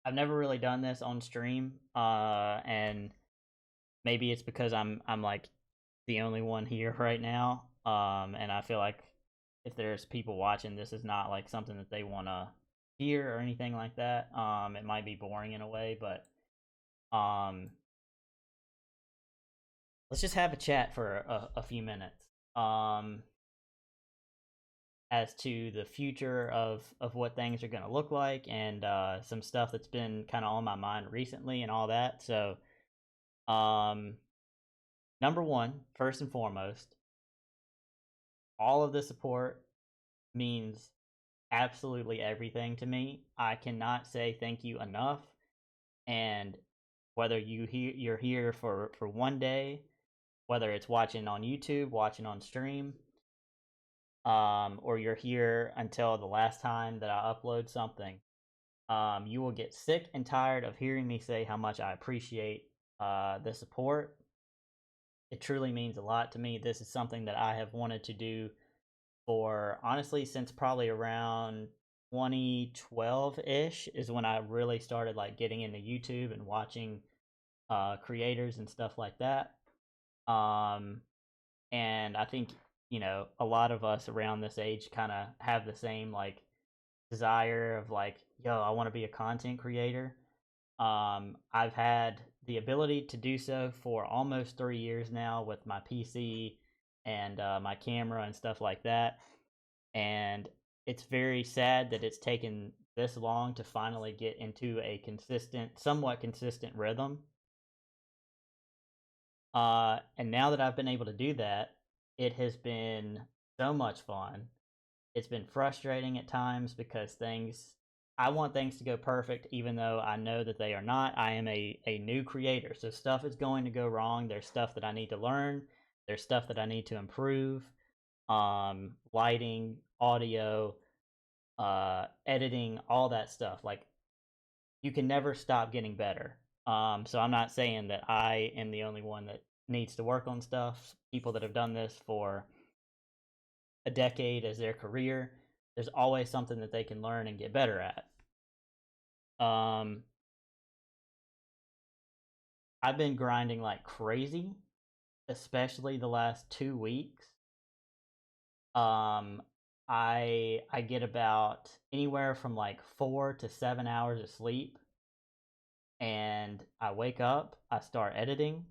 I've never really done this on stream, and maybe it's because I'm like the only one here right now, and I feel like if there's people watching, this is not like something that they want to hear or anything like that. It might be boring in a way, but um, let's just have a chat for a few minutes. Um, as to the future of what things are going to look like and some stuff that's been kind of on my mind recently and all that. So, um, number one, first and foremost, all of the support means absolutely everything to me. I cannot say thank you enough. And whether you're here for one day, whether it's watching on YouTube, watching on stream, or you're here until the last time that I upload something, you will get sick and tired of hearing me say how much I appreciate the support. It truly means a lot to me. This is something that I have wanted to do for honestly since probably around 2012 ish is when I really started like getting into YouTube and watching creators and stuff like that. Um, and I think a lot of us around this age kind of have the same like desire of like, yo, I want to be a content creator. I've had the ability to do so for almost 3 years now with my PC and my camera and stuff like that. And it's very sad that it's taken this long to finally get into a somewhat consistent rhythm. And now that I've been able to do that, it has been so much fun. It's been frustrating at times because I want things to go perfect, even though I know that they are not. I am a new creator, so stuff is going to go wrong. There's stuff that I need to learn, there's stuff that I need to improve. Lighting, audio, editing, all that stuff. Like, you can never stop getting better. So I'm not saying that I am the only one that needs to work on stuff. People that have done this for a decade as their career, there's always something that they can learn and get better at. Um, I've been grinding like crazy, especially the last 2 weeks. Um, I get about anywhere from like 4 to 7 hours of sleep, and I wake up, I start editing,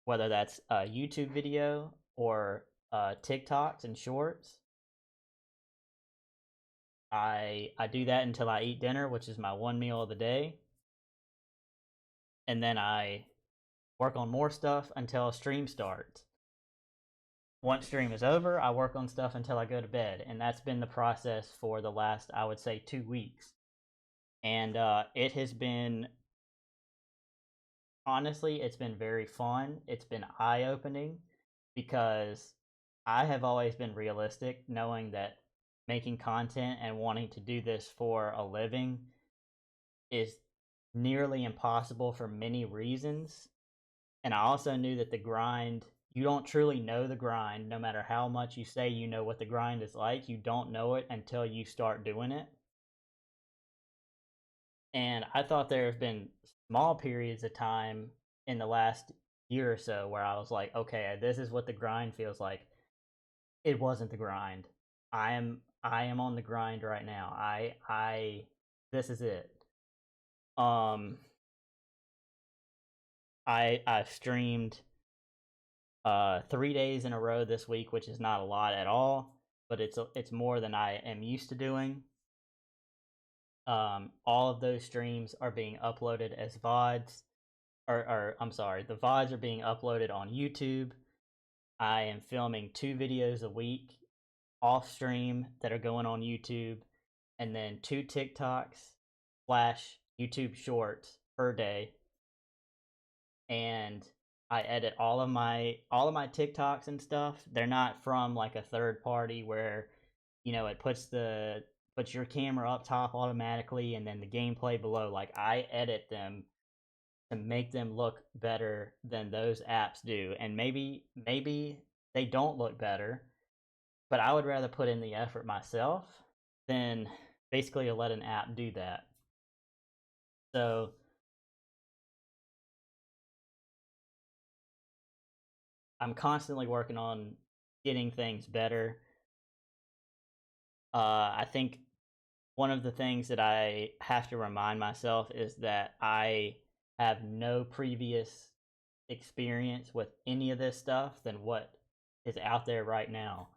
whether that's a YouTube video or TikToks and shorts. I do that until I eat dinner, which is my one meal of the day, and then I work on more stuff until a stream starts. Once stream is over, I work on stuff until I go to bed, and that's been the process for the last, I would say, 2 weeks. And it has been honestly, it's been very fun. It's been eye opening because I have always been realistic, knowing that making content and wanting to do this for a living is nearly impossible for many reasons. And I also knew that the grind, you don't truly know the grind, no matter how much you say you know what the grind is like, you don't know it until you start doing it. And I thought there have been small periods of time in the last year or so where I was like, okay, this is what the grind feels like. It wasn't the grind. I am on the grind right now. I this is it. Um I've streamed 3 days in a row this week, which is not a lot at all, but it's more than I am used to doing. All of those streams are being uploaded as VODs, or I'm sorry, the VODs are being uploaded on YouTube. I am filming 2 videos a week off stream that are going on YouTube, and then 2 TikToks slash YouTube shorts per day. And I edit all of my TikToks and stuff. They're not from like a third party where it puts your camera up top automatically and then the gameplay below. Like, I edit them to make them look better than those apps do. And maybe they don't look better, but I would rather put in the effort myself than basically let an app do that. So I'm constantly working on getting things better. I think one of the things that I have to remind myself is that I have no previous experience with any of this stuff than what is out there right now.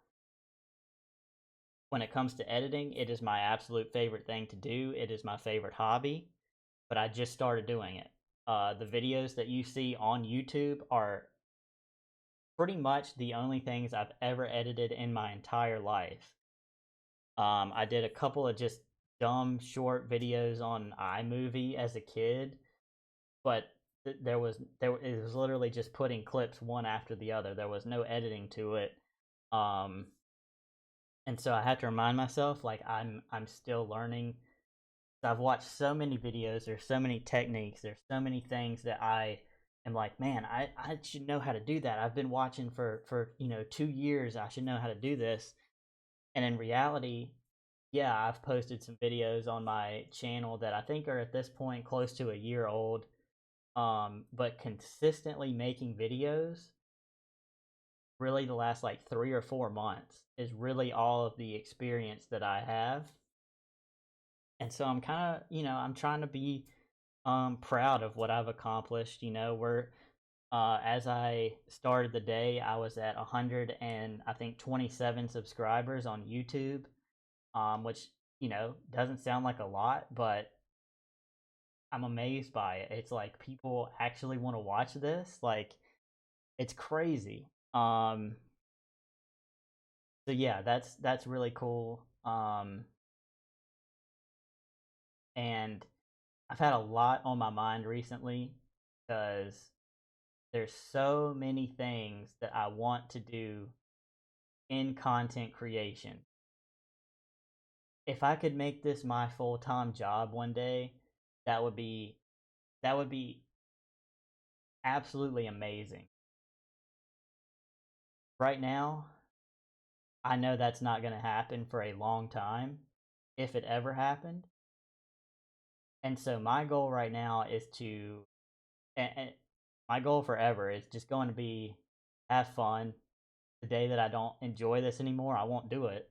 When it comes to editing, it is my absolute favorite thing to do. It is my favorite hobby, but I just started doing it. The videos that you see on YouTube are pretty much the only things I've ever edited in my entire life. I did a couple of just dumb short videos on iMovie as a kid, but it was literally just putting clips one after the other. There was no editing to it. Um, and so I had to remind myself like I'm still learning. I've watched so many videos, there's so many techniques, there's so many things that I am like, man, I should know how to do that. I've been watching for 2 years. I should know how to do this. And in reality, yeah, I've posted some videos on my channel that I think are at this point close to a year old. But consistently making videos, really the last like 3 or 4 months, is really all of the experience that I have. And so I'm kind of, I'm trying to be proud of what I've accomplished. We're as I started the day, I was at 100 and I think 27 subscribers on YouTube, which doesn't sound like a lot, but I'm amazed by it. It's like people actually want to watch this. Like it's crazy. So yeah, that's really cool. And I've had a lot on my mind recently because there's so many things that I want to do in content creation. If I could make this my full-time job one day, that would be that would be absolutely amazing. Right now, I know that's not going to happen for a long time, if it ever happened. And so my goal right now is to, and my goal forever is just going to be have fun. The day that I don't enjoy this anymore, I won't do it.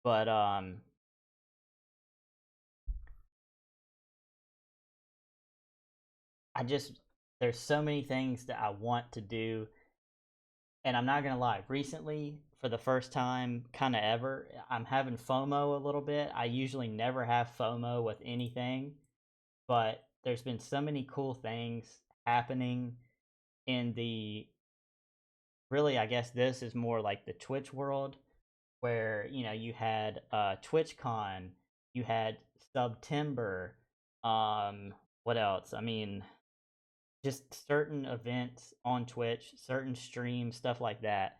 But I just there's so many things that I want to do, and I'm not gonna lie. Recently, for the first time, kind of ever, I'm having FOMO a little bit. I usually never have FOMO with anything, but there's been so many cool things happening in the really, I guess this is more like the Twitch world, where you had TwitchCon, you had September, what else? I mean, just certain events on Twitch, certain streams, stuff like that.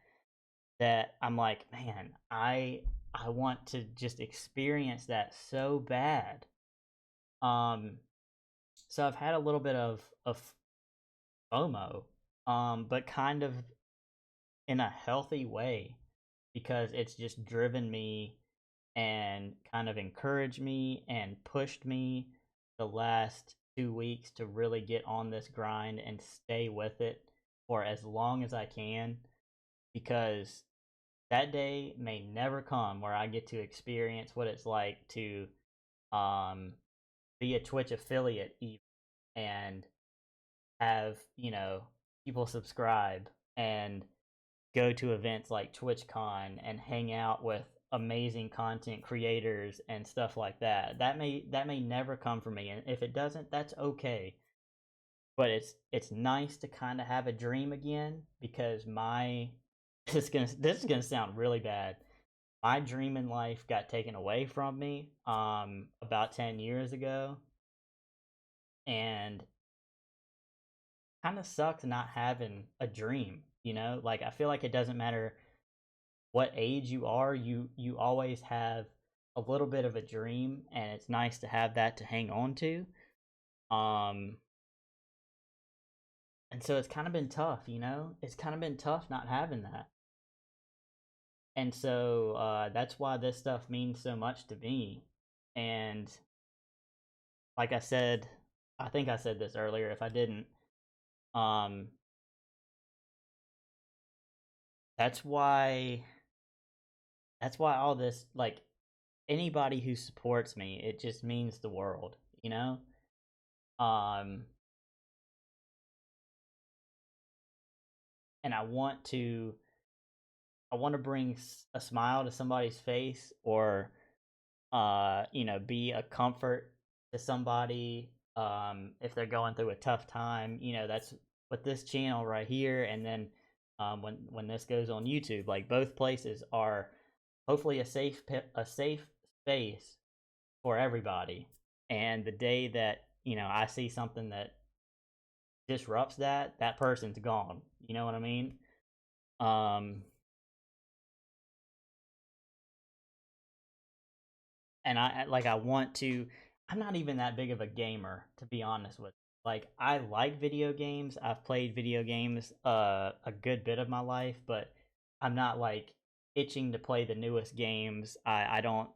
That I'm like, man, I want to just experience that so bad. Um, so I've had a little bit of FOMO, but kind of in a healthy way because it's just driven me and kind of encouraged me and pushed me the last 2 weeks to really get on this grind and stay with it for as long as I can because that day may never come where I get to experience what it's like to um, be a Twitch affiliate even and have, people subscribe and go to events like TwitchCon and hang out with amazing content creators and stuff like that. That may never come from me, and if it doesn't, that's okay. But it's nice to kind of have a dream again because my this is gonna sound really bad. My dream in life got taken away from me about 10 years ago, and kind of sucks not having a dream. Like I feel like it doesn't matter what age you are, you always have a little bit of a dream, and it's nice to have that to hang on to. Um, and so it's kind of been tough, It's kind of been tough not having that. And so that's why this stuff means so much to me. And like I said I think I said this earlier. If I didn't, um, that's why all this, like, anybody who supports me, it just means the world, you know. Um, and I want to bring a smile to somebody's face, or be a comfort to somebody if they're going through a tough time. That's what this channel right here, and then when this goes on YouTube, like, both places are hopefully a safe space for everybody. And the day that I see something that disrupts that person's gone. You know what I mean? Um, and I want to. I'm not even that big of a gamer, to be honest with you. Like, I like video games. I've played video games a good bit of my life, but I'm not like itching to play the newest games. I don't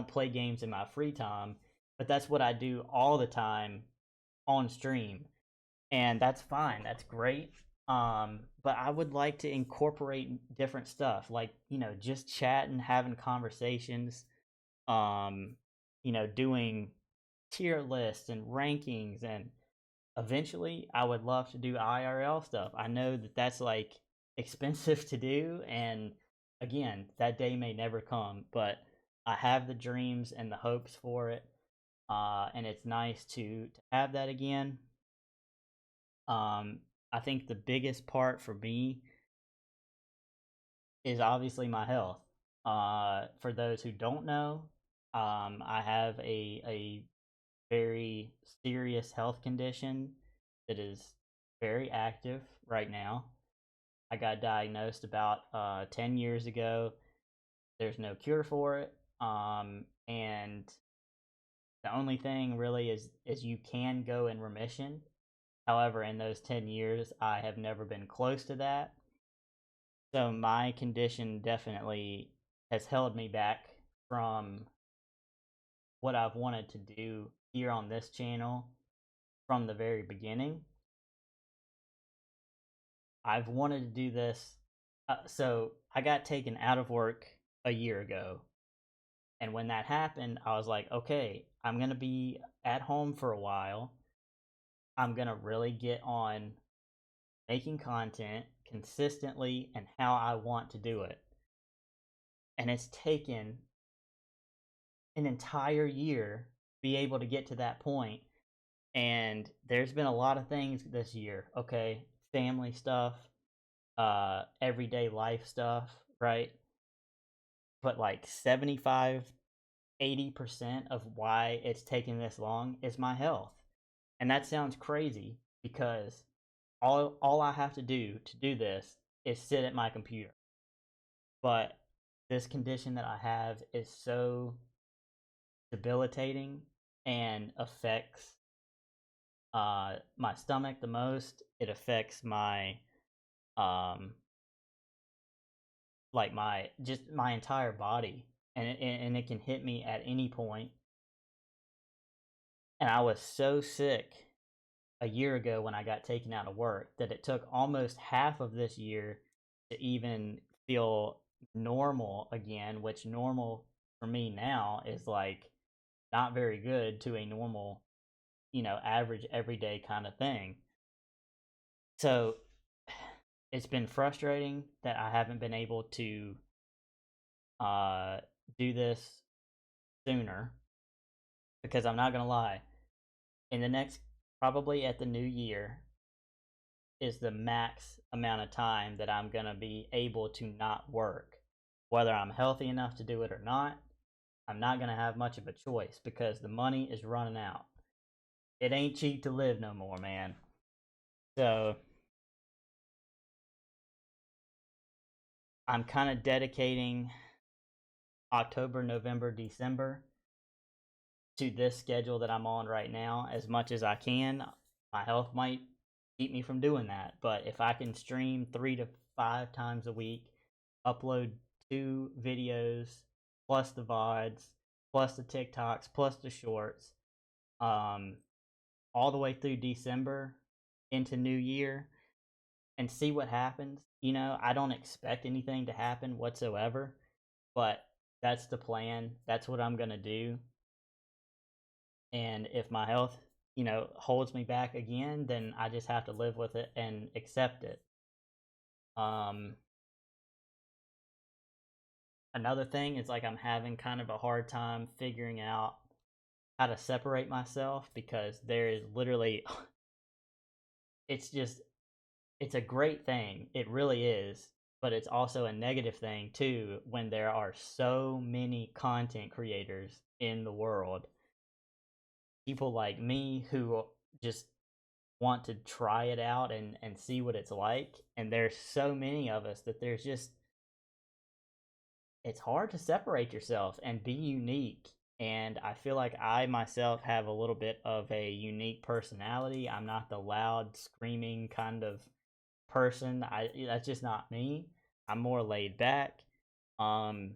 play games in my free time, but that's what I do all the time on stream. And that's fine. That's great. But I would like to incorporate different stuff, like, just chatting, having conversations, um, doing tier lists and rankings, and eventually I would love to do IRL stuff. I know that that's like expensive to do, and again, that day may never come, but I have the dreams and the hopes for it. And it's nice to have that again. Um, I think the biggest part for me is obviously my health. For those who don't know, I have a very serious health condition that is very active right now. I got diagnosed about 10 years ago. There's no cure for it. And the only thing really is you can go in remission. However, in those 10 years, I have never been close to that. So my condition definitely has held me back from what I've wanted to do here on this channel from the very beginning. I've wanted to do this. So I got taken out of work a year ago. And when that happened, I was like, okay, I'm going to be at home for a while. I'm going to really get on making content consistently and how I want to do it. And it's taken an entire year to be able to get to that point. And there's been a lot of things this year, okay? Family stuff, everyday life stuff, right? But like 75, 80% of why it's taking this long is my health. And that sounds crazy because all I have to do this is sit at my computer. But this condition that I have is so debilitating and affects my stomach the most. It affects my um my entire body, and it can hit me at any point. And I was so sick a year ago when I got taken out of work that it took almost half of this year to even feel normal again, which normal for me now is like not very good to a normal, average everyday kind of thing. So it's been frustrating that I haven't been able to uh, do this sooner, because I'm not gonna lie, in the next, probably at the new year, is the max amount of time that I'm gonna be able to not work. Whether I'm healthy enough to do it or not, I'm not gonna have much of a choice because the money is running out. It ain't cheap to live no more, man. So I'm kind of dedicating October, November, December to this schedule that I'm on right now as much as I can. My health might keep me from doing that, but if I can stream 3 to 5 times a week, upload 2 videos, plus the VODs, plus the TikToks, plus the shorts, um, all the way through December into New Year and see what happens. I don't expect anything to happen whatsoever, but that's the plan. That's what I'm going to do. And if my health, holds me back again, then I just have to live with it and accept it. Um, Another thing is like I'm having kind of a hard time figuring out how to separate myself because there is literally it's just it's a great thing. It really is, but it's also a negative thing too when there are so many content creators in the world. People like me who just want to try it out and see what it's like, and there's so many of us that there's just it's hard to separate yourself and be unique. And I feel like I myself have a little bit of a unique personality. I'm not the loud, screaming kind of person. That's just not me. I'm more laid back. Um,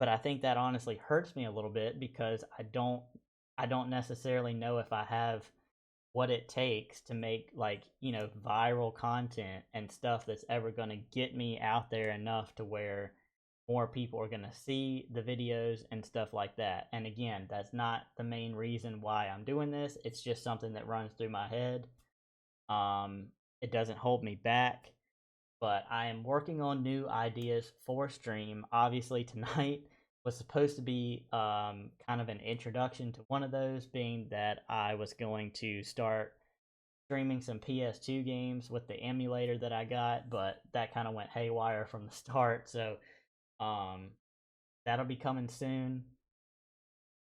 but I think that honestly hurts me a little bit because I don't necessarily know if I have what it takes to make like viral content and stuff that's ever going to get me out there enough to where more people are going to see the videos and stuff like that. And again, that's not the main reason why I'm doing this. It's just something that runs through my head. um it doesn't hold me back, but I am working on new ideas for stream. Obviously, tonight was supposed to be kind of an introduction to one of those, being that I was going to start streaming some PS2 games with the emulator that I got, but that kind of went haywire from the start. So um, that'll be coming soon.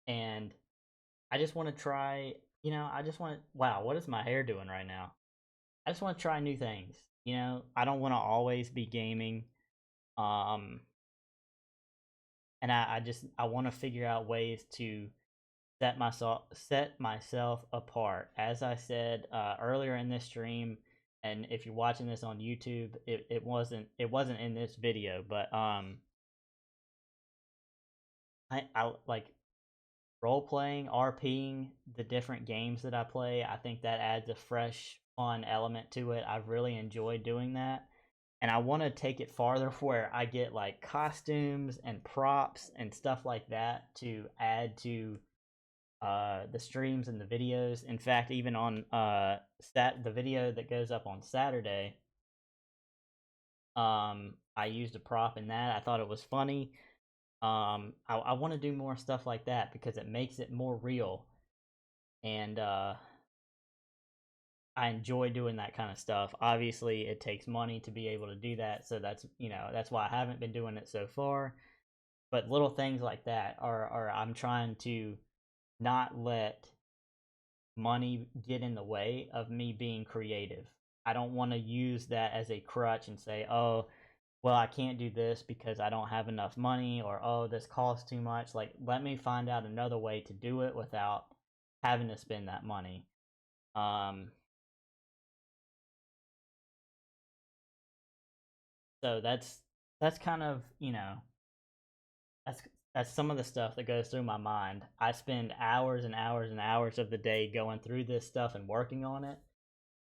And I just want to try, I just want to, wow, what is my hair doing right now? I just want to try new things. I don't want to always be gaming. Um, and I want to figure out ways to set myself apart. As I said earlier in this stream, and if you're watching this on YouTube, it wasn't in this video, but I like role playing, RPing the different games that I play. I think that adds a fresh, fun element to it. I've really enjoyed doing that. And I want to take it farther where I get like costumes and props and stuff like that to add to the streams and the videos. In fact, even on the video that goes up on Saturday, I used a prop in that. I thought it was funny. I want to do more stuff like that because it makes it more real, and I enjoy doing that kind of stuff. Obviously, it takes money to be able to do that, so that's why I haven't been doing it so far. But little things like that are I'm trying to not let money get in the way of me being creative. I don't want to use that as a crutch and say, "Oh, well, I can't do this because I don't have enough money," or "Oh, this costs too much." Like, let me find out another way to do it without having to spend that money. Um, so that's kind of that's that's some of the stuff that goes through my mind. I spend hours and hours and hours of the day going through this stuff and working on it.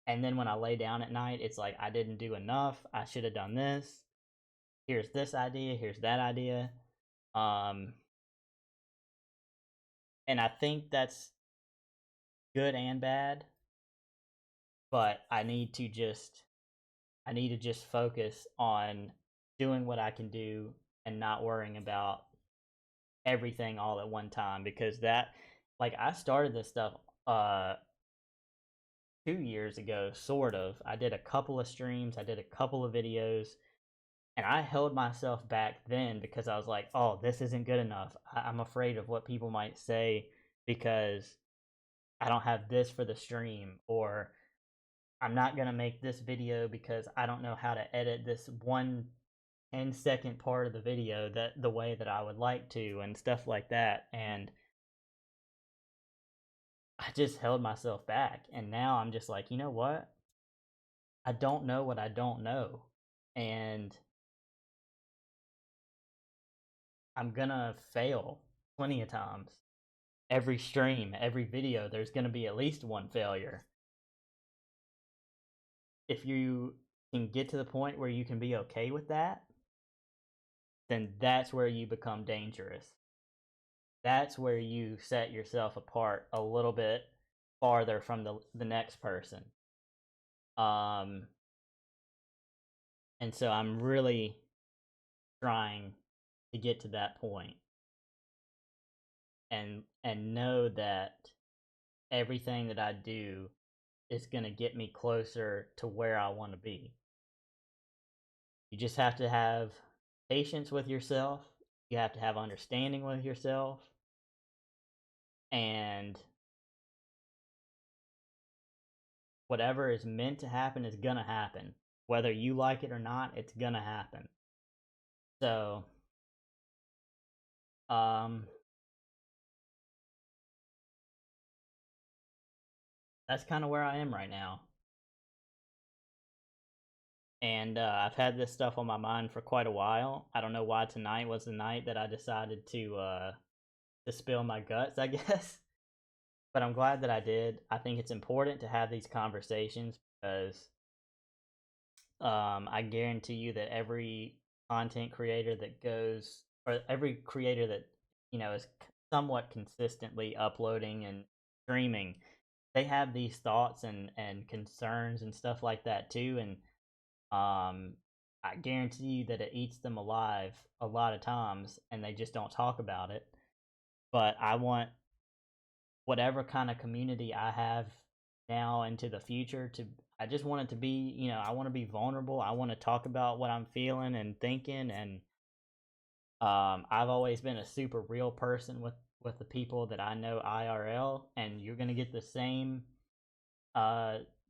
And then when I lay down at night, it's like I didn't do enough. I should have done this. Here's this idea, here's that idea. Um and I think that's good and bad, but I need to just focus on doing what I can do and not worrying about everything all at one time, because that like I started this stuff uh 2 years ago, sort of. I did a couple of streams, I did a couple of videos, and I held myself back then because I was like, "Oh, this isn't good enough. I'm afraid of what people might say because I don't have this for the stream," or "I'm not gonna make this video because I don't know how to edit this one 10-second part of the video that the way that I would like to," and stuff like that. And I just held myself back. And now I'm just like, you know what? I don't know what I don't know. And I'm gonna fail plenty of times. every stream, every video, there's going to be at least one failure. If you can get to the point where you can be okay with that, then that's where you become dangerous. That's where you set yourself apart a little bit farther from the next person. Um, and so I'm really trying to get to that point and know that everything that I do is going to get me closer to where I want to be. You just have to have patience with yourself. You have to have understanding with yourself. And whatever is meant to happen is going to happen. Whether you like it or not, it's going to happen. So, that's kind of where I am right now. And I've had this stuff on my mind for quite a while. I don't know why tonight was the night that I decided to spill my guts, I guess. But I'm glad that I did. I think it's important to have these conversations because I guarantee you that every content creator that goes, or every creator that is somewhat consistently uploading and streaming, they have these thoughts and concerns and stuff like that too. And I guarantee you that it eats them alive a lot of times, and they just don't talk about it. But I want whatever kind of community I have now into the future to I just want it to be, I want to be vulnerable. I want to talk about what I'm feeling and thinking, and I've always been a super real person with the people that I know IRL, and you're going to get the same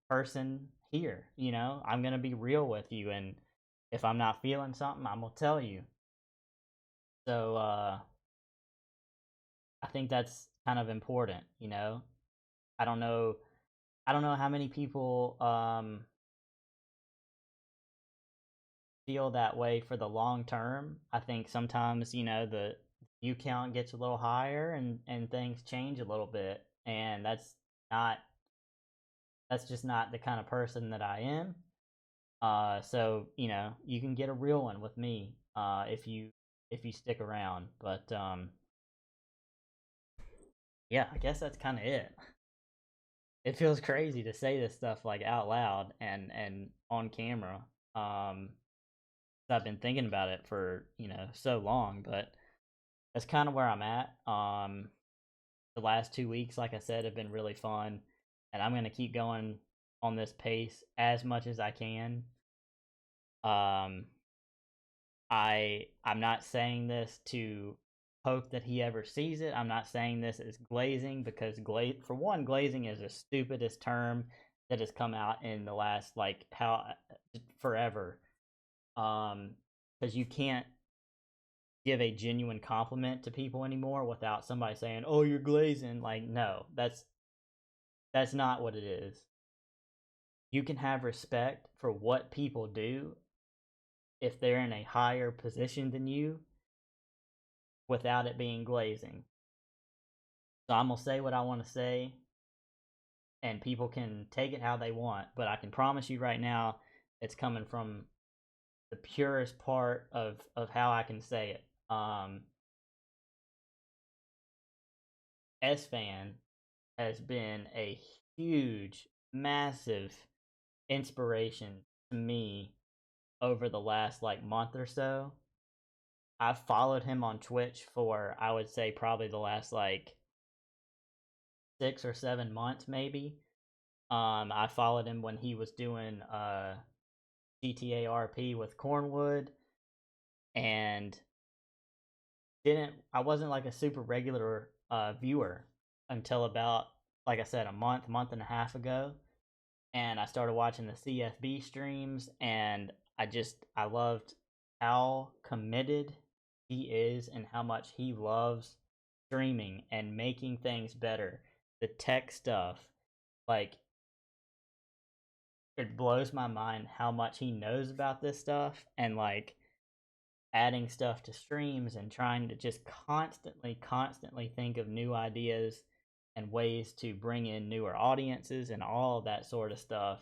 person here. I'm going to be real with you, and if I'm not feeling something, I'm going to tell you. So I think that's kind of important. I don't know how many people feel that way for the long term. I think sometimes, the view count gets a little higher and things change a little bit, and that's just not the kind of person that I am. So you can get a real one with me if you stick around. But yeah, I guess that's kind of it. It feels crazy to say this stuff like out loud and on camera. I've been thinking about it for so long, but that's kind of where I'm at. The last 2 weeks, like I said, have been really fun, and I'm gonna keep going on this pace as much as I can. Um, I'm not saying this to hope that he ever sees it. I'm not saying this as glazing because for one, glazing is the stupidest term that has come out in the last forever. Because you can't give a genuine compliment to people anymore without somebody saying, "Oh, you're glazing." Like, no, that's not what it is. You can have respect for what people do if they're in a higher position than you without it being glazing. So I'm going to say what I want to say, and people can take it how they want, but I can promise you right now it's coming from the purest part of how I can say it. S-Fan has been a huge, massive inspiration to me over the last month or so. I've followed him on Twitch for I would say probably the last 6 or 7 months maybe. I followed him when he was doing GTA RP with Cornwood, and didn't I wasn't a super regular viewer until about, like I said, a month and a half ago, and I started watching the CFB streams, and I loved how committed he is and how much he loves streaming and making things better. The tech stuff, like, it blows my mind how much he knows about this stuff, and adding stuff to streams and trying to just constantly think of new ideas and ways to bring in newer audiences and all of that sort of stuff.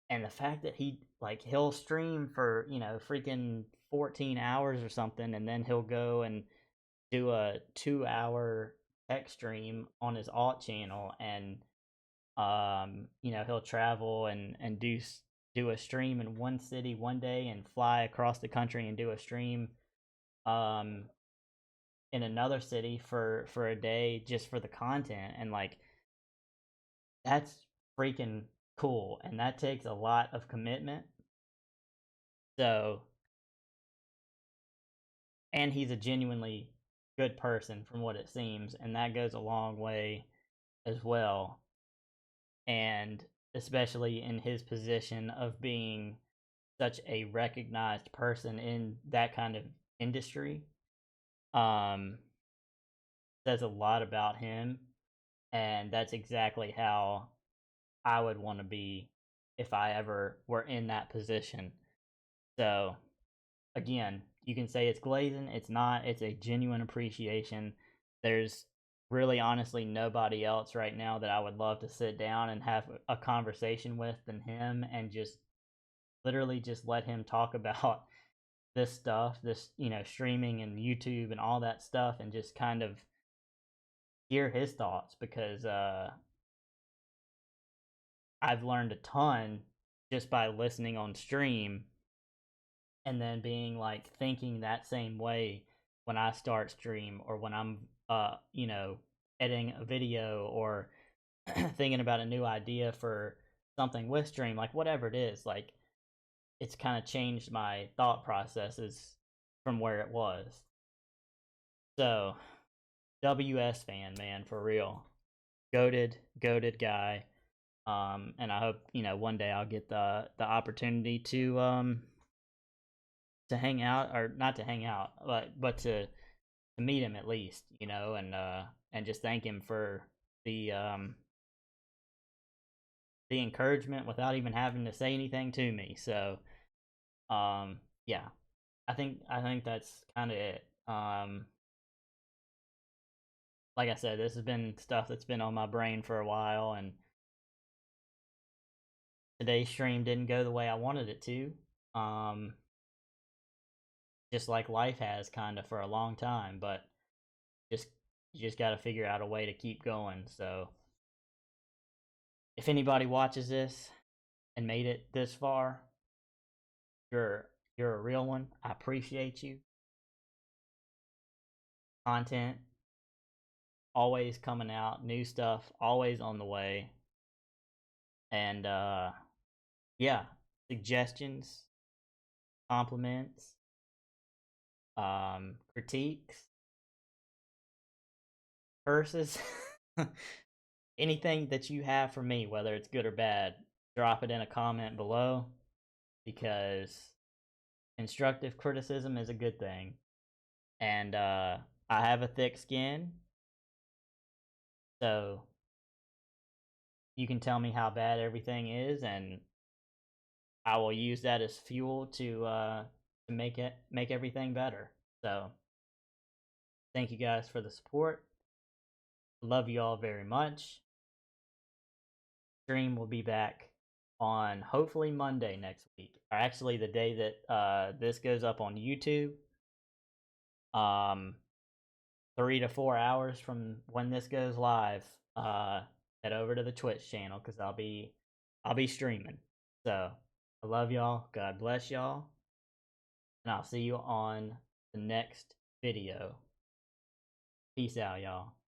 And the fact that he'll stream for, freaking 14 hours or something, and then he'll go and do a 2 hour tech stream on his alt channel, and he'll travel and do a stream in one city one day and fly across the country and do a stream um in another city for a day just for the content. And like, that's freaking cool, and that takes a lot of commitment. So, and he's a genuinely good person from what it seems, and that goes a long way as well. And especially in his position of being such a recognized person in that kind of industry, um says a lot about him. And that's exactly how I would want to be if I ever were in that position. So, again, you can say it's glazing. It's not. It's a genuine appreciation. There's really, honestly, nobody else right now that I would love to sit down and have a conversation with than him, and just literally just let him talk about this stuff, this, streaming and YouTube and all that stuff, and just kind of hear his thoughts, because I've learned a ton just by listening on stream, and then being like thinking that same way when I start stream, or when I'm editing a video, or thinking about a new idea for something with stream, like whatever it is. Like, it's kind of changed my thought processes from where it was. So, WS fan, man, for real. Goated guy. And I hope, one day I'll get the opportunity to hang out, or not to hang out, but to meet him at least, and just thank him for the the encouragement without even having to say anything to me. So, yeah, I think that's kind of it. Like I said, this has been stuff that's been on my brain for a while, and today's stream didn't go the way I wanted it to. Just like life has kind of for a long time, but just you just got to figure out a way to keep going. So, if anybody watches this and made it this far, you're you're a real one. I appreciate you. Content always coming out, new stuff always on the way. And yeah, suggestions, compliments, critiques, curses, anything that you have for me, whether it's good or bad, drop it in a comment below, because constructive criticism is a good thing. And I have a thick skin, so you can tell me how bad everything is, and I will use that as fuel to make everything better. So, thank you guys for the support. Love you all very much. Stream will be back on hopefully Monday next week, or actually the day that this goes up on YouTube. 3 to 4 hours from when this goes live. Head over to the Twitch channel, because I'll be streaming. So, I love y'all. God bless y'all. And I'll see you on the next video. Peace out, y'all.